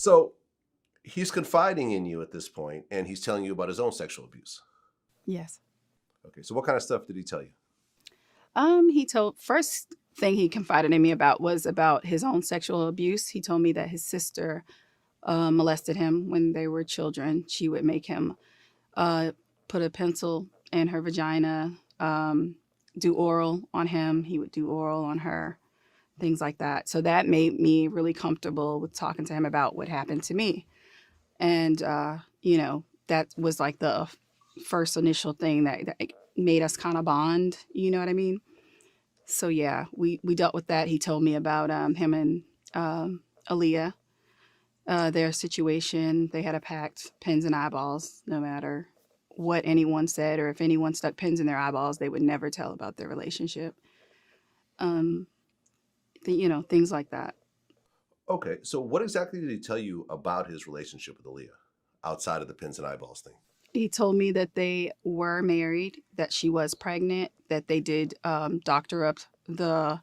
So he's confiding in you at this point, and he's telling you about his own sexual abuse. Yes. Okay, so what kind of stuff did he tell you? He told first thing he confided in me about was about his own sexual abuse. He told me that his sister molested him when they were children. She would make him uh, put a pencil in her vagina, do oral on him. He would do oral on her, things like that. So that made me really comfortable with talking to him about what happened to me. And, that was like the first initial thing that made us kind of bond. You know what I mean? So yeah, we dealt with that. He told me about him and Aaliyah, their situation. They had a pact, pins and eyeballs, no matter what anyone said or if anyone stuck pins in their eyeballs, they would never tell about their relationship. Um, things like that. Okay, so what exactly did he tell you about his relationship with Aaliyah outside of the pins and eyeballs thing? He told me that they were married, that she was pregnant, that they did doctor up the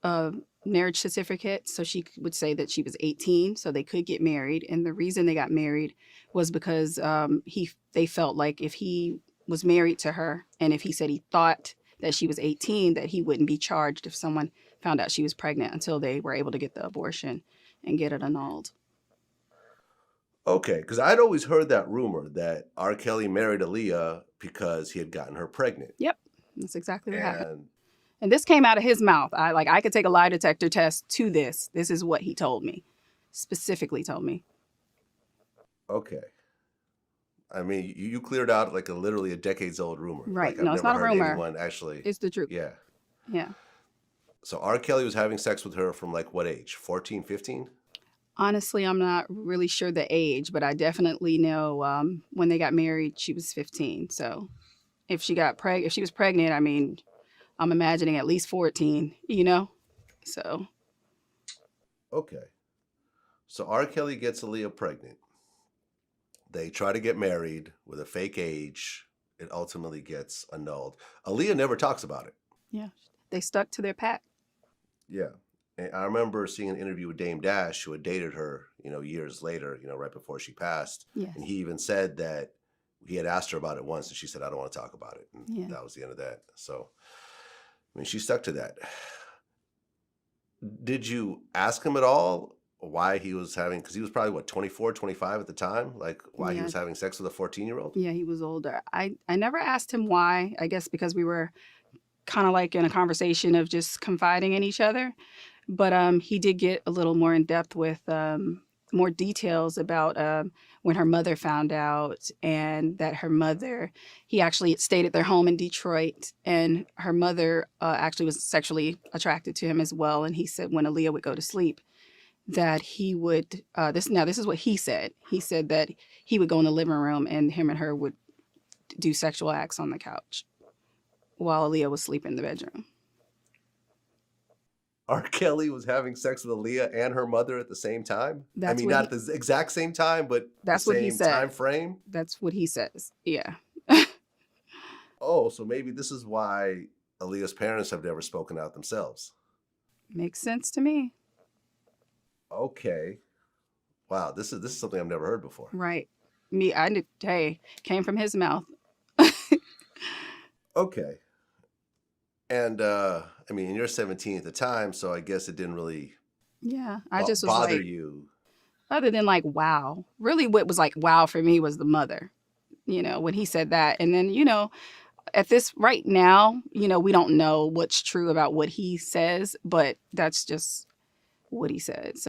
uh, marriage certificate. So she would say that she was 18, so they could get married. And the reason they got married was because they felt like if he was married to her and if he said he thought that she was 18, that he wouldn't be charged if someone found out she was pregnant until they were able to get the abortion and get it annulled. Okay, because I'd always heard that rumor that R. Kelly married Aaliyah because he had gotten her pregnant. Yep, that's exactly what happened. And And this came out of his mouth. I could take a lie detector test to this. This is what he told me. Specifically told me. okay, I mean, you cleared out like literally a decades old rumor. Right. Like I've No, it's never not a heard rumor. anyone actually. It's the truth. Yeah. Yeah. So R. Kelly was having sex with her from like what age? 14, 15? Honestly, I'm not really sure the age, but I definitely know when they got married, she was 15. So if if she was pregnant, I mean, I'm imagining at least 14, So, Okay. So R. Kelly gets Aaliyah pregnant. They try to get married with a fake age. It ultimately gets annulled. Aaliyah never talks about it. yeah, they stuck to their pact. Yeah. And I remember seeing an interview with Dame Dash, who had dated her, years later, right before she passed. Yes. And he even said that he had asked her about it once, and she said, "I don't want to talk about it." And Yeah. that was the end of that. So, I mean, she stuck to that. Did you ask him at all why he was having, because he was probably what, 24, 25 at the time? Like why he Yeah. was having sex with a 14-year-old? Yeah, he was older. I never asked him why. I guess because we were kind of like in a conversation of just confiding in each other. But he did get a little more in depth with more details about when her mother found out, and that he actually stayed at their home in Detroit, and her mother actually was sexually attracted to him as well. And he said when Aaliyah would go to sleep, that he would, this is what he said. He said that he would go in the living room and him and her would do sexual acts on the couch while Aaliyah was sleeping in the bedroom. R. Kelly was having sex with Aaliyah and her mother at the same time? I That's mean, what not the exact same time, but the That's what he same said. time frame? That's what he says. Yeah. Oh, so maybe this is why Aaliyah's parents have never spoken out themselves. Makes sense to me. Okay. Wow, this is something I've never heard before. Right. Hey, came from his mouth. Okay. And I mean, you're 17 at the time, so I guess it didn't really Yeah. I just was bother like, you. other than like, wow. Really, what was like, wow for me was the mother, when he said that. And then, at this right now, we don't know what's true about what he says, but that's just what he said. So